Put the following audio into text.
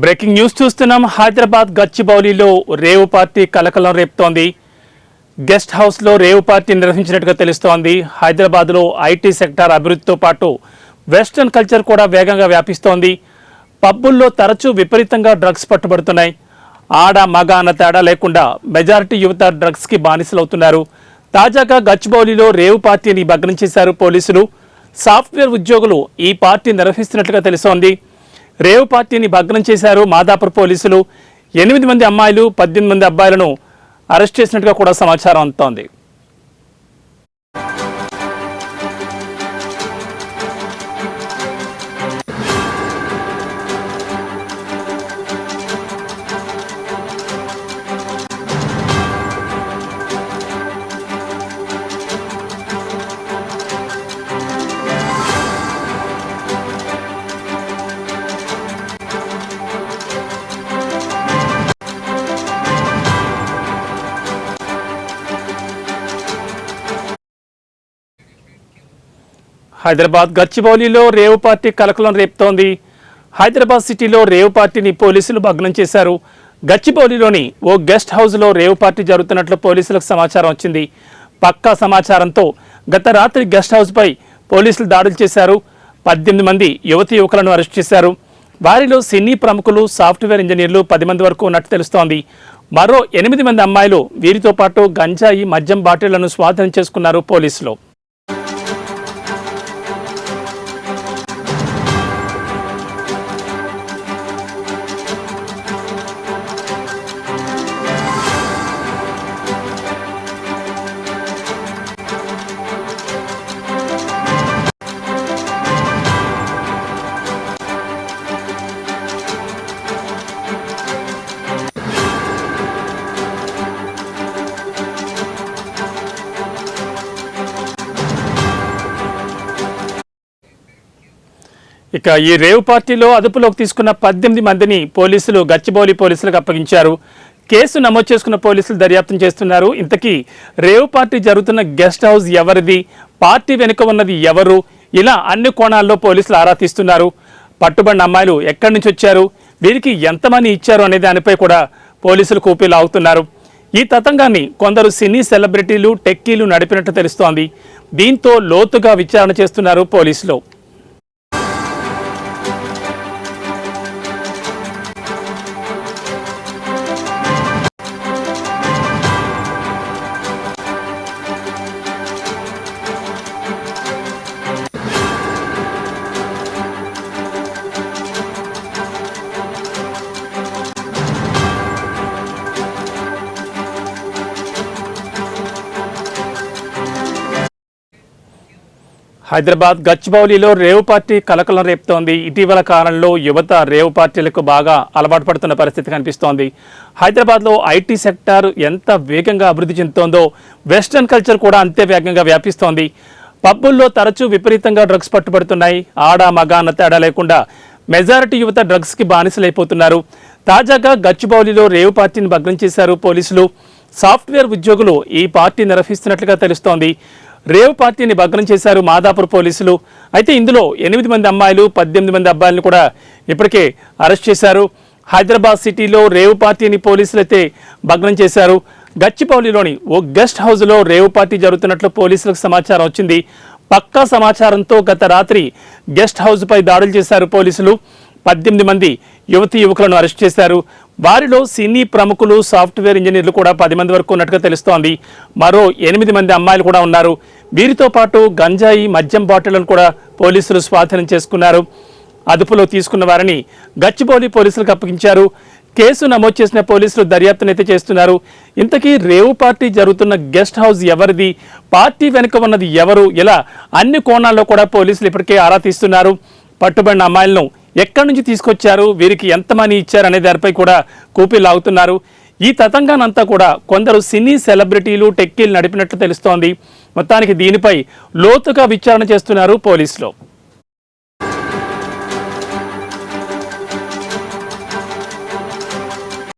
Breaking news చూస్తున్నాం. హైదరాబాద్ గచ్చిబౌలిలో రేవు party కలకలం రేపుతోంది. గెస్ట్ హౌస్ లో రేవు పార్టీ నిర్వహించినట్టుగా తెలుస్తోంది. హైదరాబాద్ లో ఐటీ సెక్టార్ అభివృద్ధితో పాటు వెస్టర్న్ కల్చర్ కూడా వేగంగా వ్యాపిస్తోంది. పబ్బుల్లో తరచూ విపరీతంగా డ్రగ్స్ పట్టుబడుతున్నాయి. ఆడ మగ అన్న తేడా లేకుండా మెజారిటీ యువత డ్రగ్స్ కి బానిసలవుతున్నారు. తాజాగా గచ్చిబౌలిలో రేవు పార్టీని భగ్నం చేశారు పోలీసులు. సాఫ్ట్వేర్ ఉద్యోగులు ఈ పార్టీ నిర్వహిస్తున్నట్లుగా తెలుస్తోంది. రేవు పార్టీని భగ్నం చేశారు మాదాపూర్ పోలీసులు. 8 మంది అమ్మాయిలు 18 మంది అబ్బాయిలను అరెస్ట్ చేసినట్టుగా కూడా సమాచారం అందుతోంది. హైదరాబాద్ గచ్చిబౌలిలో రేవు పార్టీ కలకలం రేపుతోంది. హైదరాబాద్ సిటీలో రేవు పార్టీని పోలీసులు భగ్నం చేశారు. గచ్చిబౌలిలోని ఓ గెస్ట్ హౌస్లో రేవు పార్టీ జరుగుతున్నట్లు పోలీసులకు సమాచారం వచ్చింది. పక్కా సమాచారంతో గత రాత్రి గెస్ట్ హౌస్పై పోలీసులు దాడులు చేశారు. 18 మంది యువతీ యువకులను అరెస్ట్ చేశారు. వారిలో సినీ ప్రముఖులు, సాఫ్ట్వేర్ ఇంజనీర్లు 10 మంది వరకు ఉన్నట్టు తెలుస్తోంది. మరో 8 మంది అమ్మాయిలు వీరితో పాటు గంజాయి, మద్యం బాటిళ్లను స్వాధీనం చేసుకున్నారు పోలీసులు. ఇక ఈ రేవు పార్టీలో అదుపులోకి తీసుకున్న 18 మందిని పోలీసులు గచ్చిబౌలి పోలీసులకు అప్పగించారు. కేసు నమోదు చేసుకున్న పోలీసులు దర్యాప్తు చేస్తున్నారు. ఇంతకీ రేవు పార్టీ జరుగుతున్న గెస్ట్ హౌస్ ఎవరిది, పార్టీ వెనుక ఉన్నది ఎవరు, ఇలా అన్ని కోణాల్లో పోలీసులు ఆరా తీస్తున్నారు. పట్టుబడిన అమ్మాయిలు ఎక్కడి నుంచి వచ్చారు, వీరికి ఎంత మనీ ఇచ్చారు అనే దానిపై కూడా పోలీసులు కూపీలు ఆగుతున్నారు. ఈ తతంగాన్ని కొందరు సినీ సెలబ్రిటీలు, టెక్కీలు నడిపినట్టు తెలుస్తోంది. దీంతో లోతుగా విచారణ చేస్తున్నారు పోలీసులు. హైదరాబాద్ గచ్చిబౌలిలో రేవు పార్టీ కలకలం రేపుతోంది. ఇటీవల కాలంలో యువత రేవు పార్టీలకు బాగా అలవాటు పడుతున్న పరిస్థితి కనిపిస్తోంది. హైదరాబాద్లో ఐటీ సెక్టార్ ఎంత వేగంగా అభివృద్ధి చెందుతోందో వెస్టర్న్ కల్చర్ కూడా అంతే వేగంగా వ్యాపిస్తోంది. పబ్బుల్లో తరచూ విపరీతంగా డ్రగ్స్ పట్టుబడుతున్నాయి. ఆడ మగ అన్న తేడా లేకుండా మెజారిటీ యువత డ్రగ్స్కి బానిసలైపోతున్నారు. తాజాగా గచ్చిబౌలిలో రేవు పార్టీని భగ్నం చేశారు పోలీసులు. సాఫ్ట్వేర్ ఉద్యోగులు ఈ పార్టీ నిర్వహిస్తున్నట్లుగా తెలుస్తోంది. రేవ్ పార్టీని భగ్నం చేశారు మాదాపూర్ పోలీసులు. అయితే ఇందులో 8 మంది అమ్మాయిలు 18 మంది అబ్బాయిలను కూడా ఇప్పటికే అరెస్ట్ చేశారు. హైదరాబాద్ సిటీలో రేవ్ పార్టీని పోలీసులు అయితే భగ్నం చేశారు. గచ్చిబౌలిలోని ఓ గెస్ట్ హౌస్లో రేవ్ పార్టీ జరుగుతున్నట్లు పోలీసులకు సమాచారం వచ్చింది. పక్కా సమాచారంతో గత రాత్రి గెస్ట్ హౌస్పై దాడులు చేశారు పోలీసులు. 18 మంది యువతీ యువకులను అరెస్ట్ చేశారు. వారిలో సినీ ప్రముఖులు, సాఫ్ట్వేర్ ఇంజనీర్లు కూడా 10 మంది వరకు ఉన్నట్టుగా తెలుస్తోంది. మరో 8 మంది అమ్మాయిలు కూడా ఉన్నారు. వీరితో పాటు గంజాయి, మద్యం బాటిళ్లను కూడా పోలీసులు స్వాధీనం చేసుకున్నారు. అదుపులో తీసుకున్న వారిని గచ్చిబౌలి పోలీసులకు అప్పగించారు. కేసు నమోదు చేసిన పోలీసులు దర్యాప్తునైతే చేస్తున్నారు. ఇంతకీ రేవు పార్టీ జరుగుతున్న గెస్ట్ హౌస్ ఎవరిది, పార్టీ వెనుక ఉన్నది ఎవరు, ఇలా అన్ని కోణాల్లో కూడా పోలీసులు ఇప్పటికే ఆరా తీస్తున్నారు. పట్టుబడిన అమ్మాయిలను ఎక్కడి నుంచి తీసుకొచ్చారు, వీరికి ఎంత మనీ ఇచ్చారు అనే దానిపై కూడా కూపీలు ఆగుతున్నారు. ఈ తతంగానంతా కూడా కొందరు సినీ సెలబ్రిటీలు, టెక్కీలు నడిపినట్లు తెలుస్తోంది. మొత్తానికి దీనిపై లోతుగా విచారణ చేస్తున్నారు పోలీసులు.